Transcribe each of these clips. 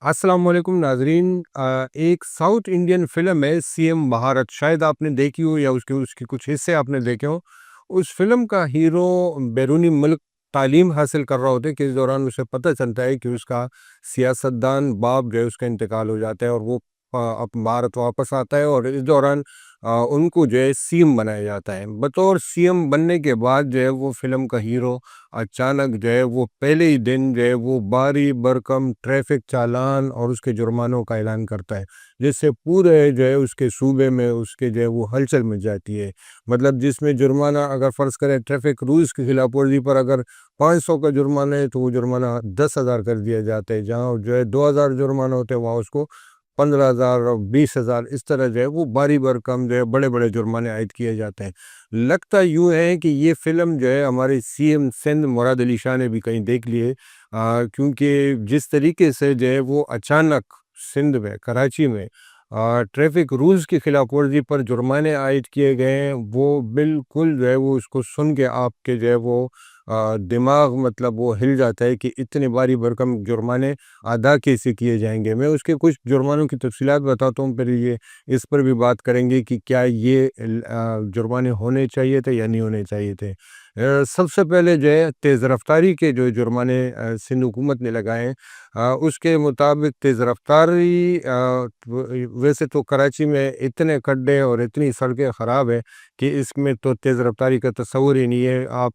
السلام علیکم ناظرین، ایک ساؤتھ انڈین فلم ہے سی ایم مہارت، شاید آپ نے دیکھی ہو یا اس کے کچھ حصے آپ نے دیکھے ہو۔ اس فلم کا ہیرو بیرونی ملک تعلیم حاصل کر رہا ہوتا ہے کہ اس دوران اسے پتہ چلتا ہے کہ اس کا سیاستدان باپ جو ہے اس کا انتقال ہو جاتا ہے، اور وہ اب بھارت واپس آتا ہے، اور اس دوران ان کو جو ہے سی ایم بنایا جاتا ہے۔ بطور سی ایم بننے کے بعد جو ہے وہ فلم کا ہیرو اچانک جو ہے وہ پہلے ہی دن جو ہے وہ بھاری بھرکم ٹریفک چالان اور اس کے جرمانوں کا اعلان کرتا ہے، جس سے پورے جو ہے اس کے صوبے میں اس کے جو ہے وہ ہلچل مچ جاتی ہے۔ مطلب جس میں جرمانہ اگر فرض کریں ٹریفک رولز کی خلاف ورزی پر اگر 500 کا جرمانہ ہے تو وہ جرمانہ 10,000 کر دیا جاتا ہے، جہاں جو ہے 2,000 جرمانہ ہوتے ہیں وہاں اس کو 15,000 اور 20,000 اس طرح جو ہے وہ بھاری بھرکم جو ہے بڑے بڑے جرمانے عائد کیے جاتے ہیں۔ لگتا یوں ہے کہ یہ فلم جو ہے ہمارے سی ایم سندھ مراد علی شاہ نے بھی کہیں دیکھ لی ہے، کیونکہ جس طریقے سے جو ہے وہ اچانک سندھ میں کراچی میں ٹریفک رولز کی خلاف ورزی پر جرمانے عائد کیے گئے ہیں، وہ بالکل جو ہے وہ اس کو سن کے آپ کے جو ہے وہ دماغ مطلب وہ ہل جاتا ہے کہ اتنے بھاری بھرکم جرمانے ادا کیسے کیے جائیں گے۔ میں اس کے کچھ جرمانوں کی تفصیلات بتاتا ہوں، پھر یہ اس پر بھی بات کریں گے کہ کیا یہ جرمانے ہونے چاہیے تھے یا نہیں ہونے چاہیے تھے۔ سب سے پہلے جو ہے تیز رفتاری کے جو جرمانے سندھ حکومت نے لگائے ہیں، اس کے مطابق تیز رفتاری ویسے تو کراچی میں اتنے کھڈے اور اتنی سڑکیں خراب ہیں کہ اس میں تو تیز رفتاری کا تصور ہی نہیں ہے۔ آپ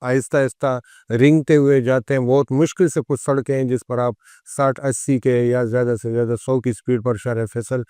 آہستہ آہستہ رنگتے ہوئے جاتے ہیں، بہت مشکل سے کچھ سڑکیں ہیں جس پر آپ 60-80 کے یا زیادہ سے زیادہ 100 کی سپیڈ پر شارع فیصل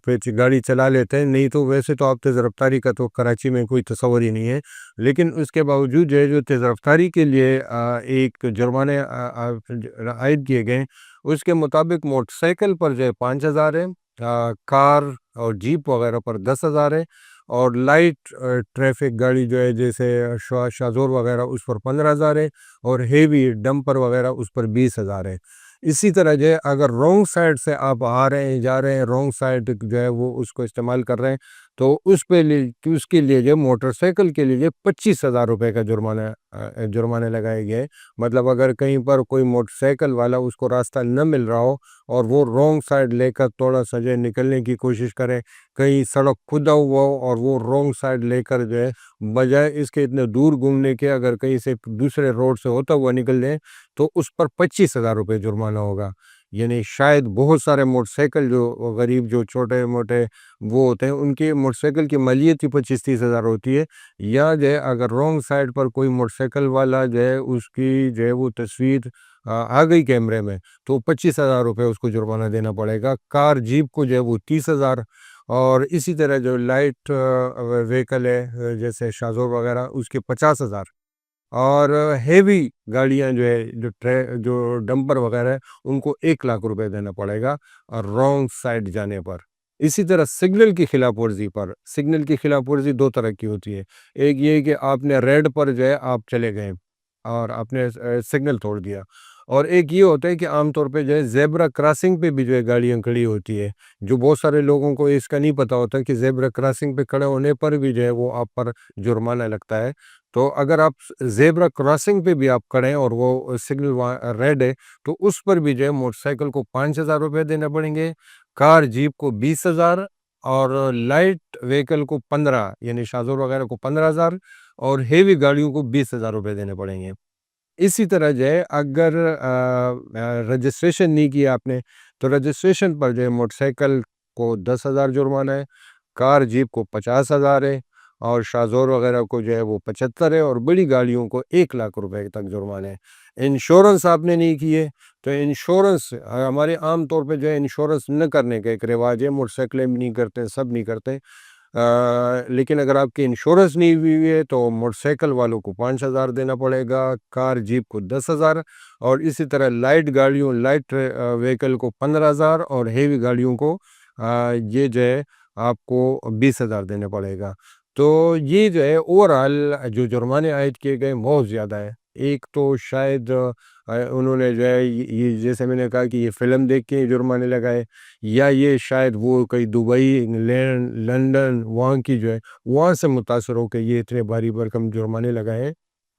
پہ گاڑی چلا لیتے ہیں، نہیں تو ویسے تو آپ تیز رفتاری کا تو کراچی میں کوئی تصور ہی نہیں ہے۔ لیکن اس کے باوجود جو ہے جو تیز رفتاری کے لیے ایک جرمانے عائد کیے گئے، اس کے مطابق موٹر سائیکل پر جو ہے 5,000 ہے، کار اور جیپ وغیرہ پر 10,000 ہے، اور لائٹ ٹریفک گاڑی جو ہے جیسے شاہزور وغیرہ اس پر 15,000 ہے، اور ہیوی ڈمپر وغیرہ اس پر 20,000 ہے۔ اسی طرح جو ہے اگر رونگ سائڈ سے آپ آ رہے ہیں جا رہے ہیں، رونگ سائڈ جو ہے وہ اس کو استعمال کر رہے ہیں، تو اس کے لیے جو موٹر سائیکل کے لیے 25,000 روپے کا جرمانے لگائے گئے۔ مطلب اگر کہیں پر کوئی موٹر سائیکل والا اس کو راستہ نہ مل رہا ہو اور وہ رونگ سائڈ لے کر تھوڑا سا جو ہے نکلنے کی کوشش کرے، کہیں سڑک کھدا ہوا ہو اور وہ رونگ سائڈ لے کر جو ہے بجائے اس کے اتنے دور گھومنے کے اگر کہیں سے دوسرے روڈ سے ہوتا ہوا نکل جائے تو اس پر 25,000 روپے جرمانہ ہوگا۔ یعنی شاید بہت سارے موٹر سائیکل جو غریب جو چھوٹے موٹے وہ ہوتے ہیں ان کی موٹر سائیکل کی مالیت ہی 25-30,000 ہوتی ہے، یا جو ہے اگر رونگ سائڈ پر کوئی موٹر سائیکل والا جو ہے اس کی جو ہے وہ تصویر آ گئی کیمرے میں تو 25,000 روپے اس کو جرمانہ دینا پڑے گا۔ کار جیپ کو جو ہے وہ 30,000، اور اسی طرح جو لائٹ وہیکل ہے جیسے شاہزور وغیرہ اس کے 50,000، اور ہیوی گاڑیاں جو ہے جو ڈمپر وغیرہ ہے ان کو 1,00,000 روپے دینا پڑے گا اور رونگ سائڈ جانے پر۔ اسی طرح سگنل کی خلاف ورزی دو طرح کی ہوتی ہے۔ ایک یہ کہ آپ نے ریڈ پر جو ہے آپ چلے گئے اور آپ نے سگنل توڑ دیا، اور ایک یہ ہوتا ہے کہ عام طور پہ جو ہے زیبرا کراسنگ پہ بھی جو ہے گاڑیاں کھڑی ہوتی ہے، جو بہت سارے لوگوں کو اس کا نہیں پتہ ہوتا کہ زیبرا کراسنگ پہ کھڑے ہونے پر بھی جو ہے وہ آپ پر جرمانہ لگتا ہے۔ تو اگر آپ زیبرا کراسنگ پہ بھی آپ کھڑے ہیں اور وہ سگنل ریڈ ہے تو اس پر بھی جو ہے موٹر سائیکل کو 5,000 روپے دینے پڑیں گے، کار جیپ کو 20,000، اور لائٹ وہیکل کو 15 یعنی شاہزور وغیرہ کو 15,000، اور ہیوی گاڑیوں کو 20,000 روپے دینے پڑیں گے۔ اسی طرح جو ہے اگر رجسٹریشن نہیں کیا آپ نے تو رجسٹریشن پر جو ہے موٹر سائیکل کو 10,000 جرمانہ ہے، کار جیپ کو 50,000 ہے، اور شاہزور وغیرہ کو جو ہے وہ 75 ہے، اور بڑی گاڑیوں کو 1,00,000 روپے تک جرمانے ہیں۔ انشورنس آپ نے نہیں کیے تو انشورنس ہمارے عام طور پہ جو ہے انشورنس نہ کرنے کا ایک رواج ہے، موٹر سائیکلیں بھی نہیں کرتے، سب نہیں کرتے، لیکن اگر آپ کی انشورنس نہیں ہوئی ہے تو موٹر سائیکل والوں کو 5,000 دینا پڑے گا، کار جیپ کو 10,000، اور اسی طرح لائٹ وہیکل کو 15,000، اور ہیوی گاڑیوں کو یہ جو ہے آپ کو 20,000 دینے پڑے گا۔ تو یہ جو ہے اوورآل جو جرمانے عائد کیے گئے بہت زیادہ ہے۔ ایک تو شاید انہوں نے جو ہے یہ جیسے میں نے کہا کہ یہ فلم دیکھ کے جرمانے لگائے، یا یہ شاید وہ کئی دبئی انگلینڈ لندن وہاں کی جو ہے وہاں سے متاثر ہو کے یہ اتنے بھاری بھرکم جرمانے لگائے ہیں۔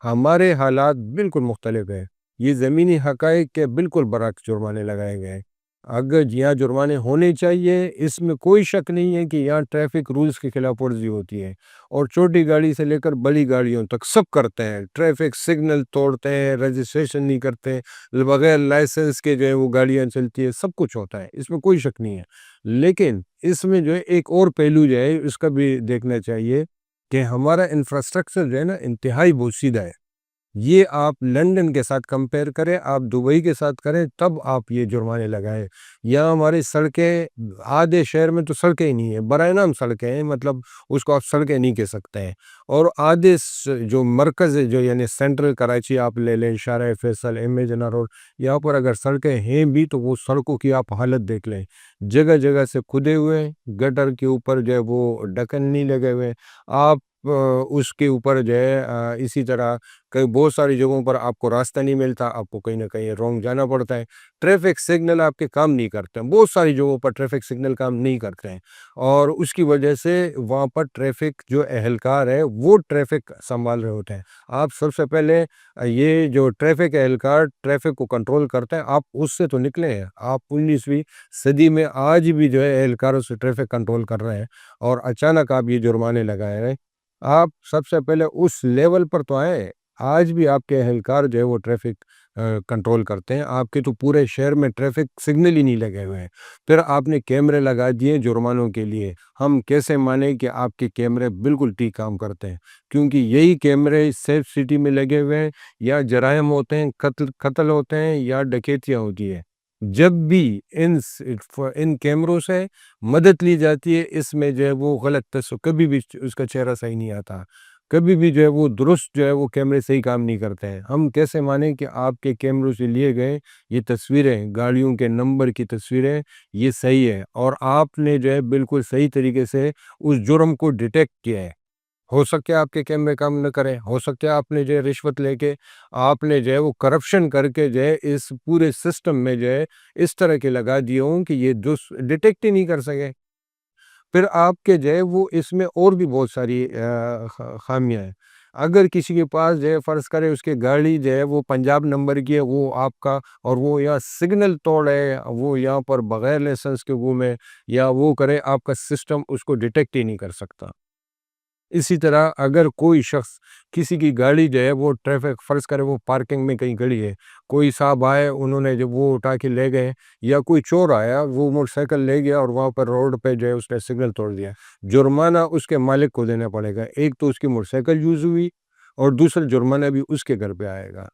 ہمارے حالات بالکل مختلف ہیں۔ یہ زمینی حقائق کے بالکل برعکس جرمانے لگائے گئے ہیں۔ اگر یہاں جرمانے ہونے چاہیے، اس میں کوئی شک نہیں ہے کہ یہاں ٹریفک رولز کی خلاف ورزی ہوتی ہے، اور چھوٹی گاڑی سے لے کر بڑی گاڑیوں تک سب کرتے ہیں، ٹریفک سگنل توڑتے ہیں، رجسٹریشن نہیں کرتے، بغیر لائسنس کے جو ہے وہ گاڑیاں چلتی ہے، سب کچھ ہوتا ہے، اس میں کوئی شک نہیں ہے۔ لیکن اس میں جو ہے ایک اور پہلو جو ہے اس کا بھی دیکھنا چاہیے کہ ہمارا انفراسٹرکچر جو ہے نا انتہائی بوسیدہ ہے۔ یہ آپ لندن کے ساتھ کمپیئر کریں، آپ دبئی کے ساتھ کریں، تب آپ یہ جرمانے لگائیں۔ یہاں ہماری سڑکیں، آدھے شہر میں تو سڑکیں ہی نہیں ہیں، برائے نام سڑکیں ہیں، مطلب اس کو آپ سڑکیں نہیں کہہ سکتے ہیں۔ اور آدھے جو مرکز ہے، جو یعنی سینٹرل کراچی آپ لے لیں، شارع فیصل، ایم اے جناح روڈ، یہاں پر اگر سڑکیں ہیں بھی تو وہ سڑکوں کی آپ حالت دیکھ لیں، جگہ جگہ سے کھدے ہوئے ہیں، گٹر کے اوپر جو ہے وہ ڈھکن نہیں لگے ہوئے ہیں۔ آپ اس کے اوپر جو ہے اسی طرح کئی بہت ساری جگہوں پر آپ کو راستہ نہیں ملتا، آپ کو کہیں نہ کہیں رونگ جانا پڑتا ہے، ٹریفک سگنل آپ کے کام نہیں کرتے ہیں، بہت ساری جگہوں پر ٹریفک سگنل کام نہیں کرتے ہیں، اور اس کی وجہ سے وہاں پر ٹریفک جو اہلکار ہے وہ ٹریفک سنبھال رہے ہوتے ہیں۔ آپ سب سے پہلے یہ جو ٹریفک اہلکار ٹریفک کو کنٹرول کرتے ہیں، آپ اس سے تو نکلے ہیں، آپ 19ویں صدی میں آج بھی جو ہے اہلکاروں سے ٹریفک کنٹرول کر رہے ہیں، اور اچانک آپ یہ جرمانے لگائے ہیں۔ آپ سب سے پہلے اس لیول پر تو آئے، آج بھی آپ کے اہلکار جو ہے وہ ٹریفک کنٹرول کرتے ہیں، آپ کے تو پورے شہر میں ٹریفک سگنل ہی نہیں لگے ہوئے ہیں، پھر آپ نے کیمرے لگا دیے جرمانوں کے لیے۔ ہم کیسے مانیں کہ آپ کے کیمرے بالکل ٹھیک کام کرتے ہیں؟ کیونکہ یہی کیمرے سیف سٹی میں لگے ہوئے ہیں، یا جرائم ہوتے ہیں، قتل ہوتے ہیں، یا ڈکیتیاں ہوتی ہے، جب بھی ان کیمروں سے مدد لی جاتی ہے، اس میں جو ہے وہ غلط کبھی بھی اس کا چہرہ صحیح نہیں آتا، کبھی بھی جو ہے وہ درست جو ہے وہ کیمرے صحیح کام نہیں کرتے ہیں۔ ہم کیسے مانیں کہ آپ کے کیمروں سے لیے گئے یہ تصویریں، گاڑیوں کے نمبر کی تصویریں، یہ صحیح ہے، اور آپ نے جو ہے بالکل صحیح طریقے سے اس جرم کو ڈیٹیکٹ کیا ہے؟ ہو سکتا ہے آپ کے کیمرے کام نہ کریں، ہو سکتا ہے آپ نے جو ہے رشوت لے کے، آپ نے جو ہے وہ کرپشن کر کے جو ہے اس پورے سسٹم میں جو ہے اس طرح کے لگا دیے ہوں کہ یہ ڈیٹیکٹ ہی نہیں کر سکے۔ پھر آپ کے جو ہے وہ اس میں اور بھی بہت ساری خامیاں ہیں۔ اگر کسی کے پاس جو ہے فرض کرے اس کے گاڑی جو ہے وہ پنجاب نمبر کی ہے، وہ آپ کا، اور وہ یہاں سگنل توڑے، وہ یہاں پر بغیر لائسنس کے گھومے یا وہ کرے، آپ کا سسٹم اس کو ڈیٹیکٹ ہی نہیں کر سکتا۔ اسی طرح اگر کوئی شخص کسی کی گاڑی جو ہے وہ ٹریفک فرض کرے وہ پارکنگ میں کہیں کھڑی ہے، کوئی صاحب آئے، انہوں نے جو وہ اٹھا کے لے گئے، یا کوئی چور آیا وہ موٹر سائیکل لے گیا اور وہاں پر روڈ پہ جو ہے اس نے سگنل توڑ دیا، جرمانہ اس کے مالک کو دینا پڑے گا۔ ایک تو اس کی موٹر سائیکل یوز ہوئی، اور دوسرا جرمانہ بھی اس کے گھر پہ آئے گا۔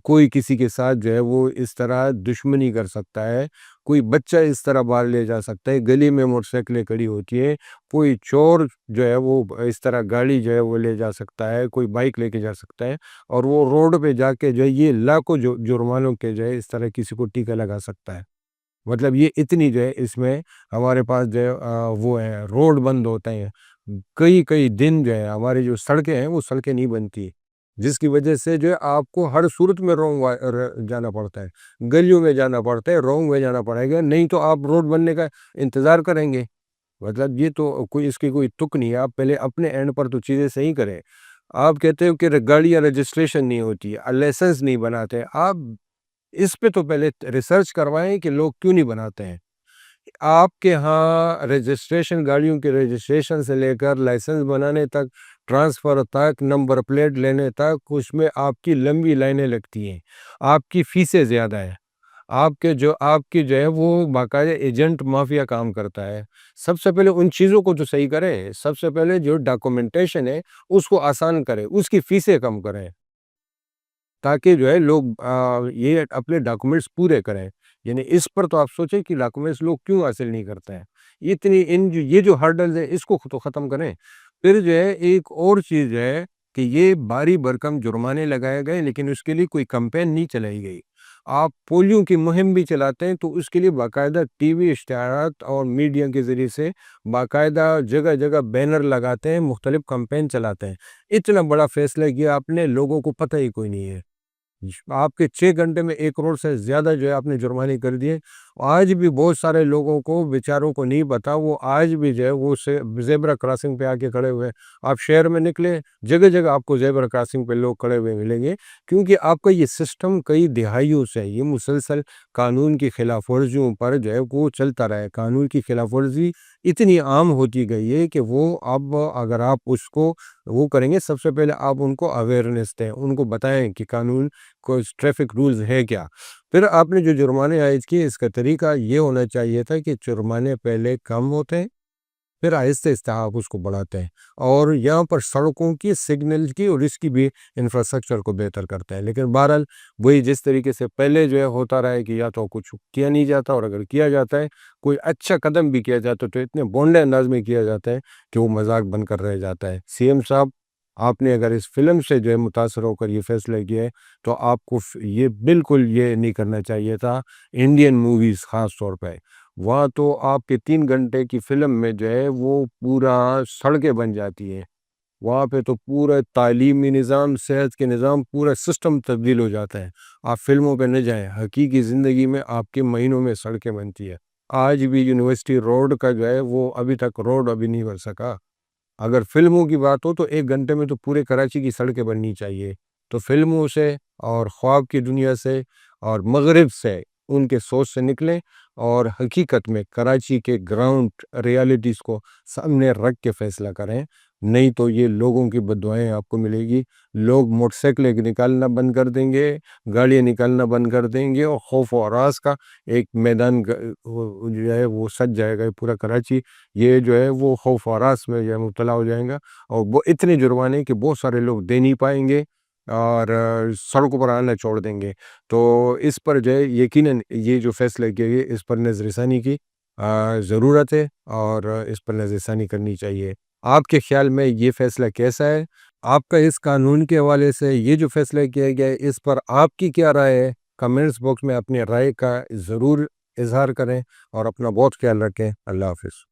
کوئی کسی کے ساتھ جو ہے وہ اس طرح دشمنی کر سکتا ہے، کوئی بچہ اس طرح باہر لے جا سکتا ہے، گلی میں موٹر سائیکلیں کھڑی ہوتی ہے، کوئی چور جو ہے وہ اس طرح گاڑی جو ہے وہ لے جا سکتا ہے، کوئی بائک لے کے جا سکتا ہے، اور وہ روڈ پہ جا کے جو ہے یہ لاکھوں جرمانوں کے جو ہے اس طرح کسی کو ٹیکہ لگا سکتا ہے۔ مطلب یہ اتنی جو ہے اس میں ہمارے پاس جو ہے وہ ہے، روڈ بند ہوتے ہیں، کئی کئی دن جو ہے ہماری جو سڑکیں ہیں وہ سڑکیں نہیں بنتی، جس کی وجہ سے جو ہے آپ کو ہر صورت میں رونگ جانا پڑتا ہے، گلیوں میں جانا پڑتا ہے، رونگ میں جانا پڑے گا، نہیں تو آپ روڈ بننے کا انتظار کریں گے؟ مطلب یہ تو کوئی اس کی کوئی تک نہیں ہے۔ آپ پہلے اپنے اینڈ پر تو چیزیں صحیح کریں۔ آپ کہتے ہو کہ گاڑیاں رجسٹریشن نہیں ہوتی، لائسنس نہیں بناتے، آپ اس پہ تو پہلے ریسرچ کروائیں کہ لوگ کیوں نہیں بناتے ہیں۔ آپ کے ہاں رجسٹریشن، گاڑیوں کے رجسٹریشن سے لے کر لائسنس بنانے تک، ٹرانسفر تک، نمبر پلیٹ لینے تک، اس میں آپ کی لمبی لائنیں لگتی ہیں، آپ کی فیسیں زیادہ ہیں، آپ کی جو ہے وہ باقاعدہ ایجنٹ مافیا کام کرتا ہے۔ سب سے پہلے ان چیزوں کو تو صحیح کریں، سب سے پہلے جو ڈاکومنٹیشن ہے اس کو آسان کریں، اس کی فیسیں کم کریں، تاکہ جو ہے لوگ یہ اپنے ڈاکومنٹس پورے کریں۔ یعنی اس پر تو آپ سوچیں کہ ڈاکومنٹس لوگ کیوں حاصل نہیں کرتے ہیں، یہ جو ہرڈلز ہیں اس کو تو ختم کریں۔ پھر جو ہے ایک اور چیز جو ہے کہ یہ بھاری بھرکم جرمانے لگائے گئے، لیکن اس کے لیے کوئی کمپین نہیں چلائی گئی۔ آپ پولیو کی مہم بھی چلاتے ہیں تو اس کے لیے باقاعدہ ٹی وی اشتہارات اور میڈیا کے ذریعے سے باقاعدہ جگہ جگہ بینر لگاتے ہیں، مختلف کمپین چلاتے ہیں۔ اتنا بڑا فیصلہ کیا آپ نے، لوگوں کو پتہ ہی کوئی نہیں ہے۔ آپ کے 6 گھنٹے میں 1 کروڑ سے زیادہ جو ہے آپ نے جرمانے کر دیے، آج بھی بہت سارے لوگوں کو بیچاروں کو نہیں پتا، وہ آج بھی جو ہے وہ زیبرا کراسنگ پہ آ کے کھڑے ہوئے ہیں۔ آپ شہر میں نکلے، جگہ جگہ آپ کو زیبرا کراسنگ پہ لوگ کھڑے ہوئے ملیں گے، کیونکہ آپ کا یہ سسٹم کئی دہائیوں سے یہ مسلسل قانون کی خلاف ورزیوں پر جو ہے وہ چلتا رہا ہے۔ قانون کی خلاف ورزی اتنی عام ہوتی گئی ہے کہ وہ اب اگر آپ اس کو وہ کریں گے، سب سے پہلے آپ ان کو اویئرنیس دیں، ان کو بتائیں کہ قانون کو ٹریفک رولز ہے کیا۔ پھر آپ نے جو جرمانے عائد کیے، اس کا طریقہ یہ ہونا چاہیے تھا کہ جرمانے پہلے کم ہوتے ہیں، پھر آہستہ آہستہ آپ اس کو بڑھاتے ہیں، اور یہاں پر سڑکوں کی، سگنل کی اور اس کی بھی انفراسٹرکچر کو بہتر کرتے ہیں۔ لیکن بہرحال وہی جس طریقے سے پہلے جو ہے ہوتا رہا ہے کہ یا تو کچھ کیا نہیں جاتا، اور اگر کیا جاتا ہے کوئی اچھا قدم بھی کیا جاتا ہے تو اتنے بونڈے انداز میں کیا جاتا ہے کہ وہ مذاق بن کر رہ جاتا ہے۔ سی ایم صاحب، آپ نے اگر اس فلم سے جو ہے متاثر ہو کر یہ فیصلہ کیا ہے تو آپ کو یہ بالکل یہ نہیں کرنا چاہیے تھا۔ انڈین موویز خاص طور پہ، وہاں تو آپ کے 3 گھنٹے کی فلم میں جو ہے وہ پورا سڑکیں بن جاتی ہیں، وہاں پہ تو پورا تعلیمی نظام، صحت کے نظام، پورا سسٹم تبدیل ہو جاتا ہے۔ آپ فلموں پہ نہ جائیں، حقیقی زندگی میں آپ کے مہینوں میں سڑکیں بنتی ہے۔ آج بھی یونیورسٹی روڈ کا جو ہے وہ ابھی تک روڈ ابھی نہیں بن سکا۔ اگر فلموں کی بات ہو تو 1 گھنٹے میں تو پورے کراچی کی سڑکیں بننی چاہیے۔ تو فلموں سے اور خواب کی دنیا سے اور مغرب سے، ان کے سوچ سے نکلیں اور حقیقت میں کراچی کے گراؤنڈ ریالٹیز کو سامنے رکھ کے فیصلہ کریں، نہیں تو یہ لوگوں کی بددعائیں آپ کو ملے گی۔ لوگ موٹر سائیکلیں نکالنا بند کر دیں گے، گاڑیاں نکالنا بند کر دیں گے، اور خوف و ہراس کا ایک میدان جو ہے وہ سج جائے گا پورا کراچی۔ یہ جو ہے وہ خوف و ہراس میں جو ہے مبتلا ہو جائیں گا، اور وہ اتنے جرمانے کہ بہت سارے لوگ دے نہیں پائیں گے اور سڑکوں پر آنا چھوڑ دیں گے۔ تو اس پر جو ہے یقیناً یہ جو فیصلہ کیا گیا، اس پر نظر ثانی کی ضرورت ہے، اور اس پر نظر ثانی کرنی چاہیے۔ آپ کے خیال میں یہ فیصلہ کیسا ہے؟ آپ کا اس قانون کے حوالے سے یہ جو فیصلہ کیا گیا ہے، اس پر آپ کی کیا رائے ہے؟ کمنٹس باکس میں اپنی رائے کا ضرور اظہار کریں، اور اپنا بہت خیال رکھیں۔ اللہ حافظ۔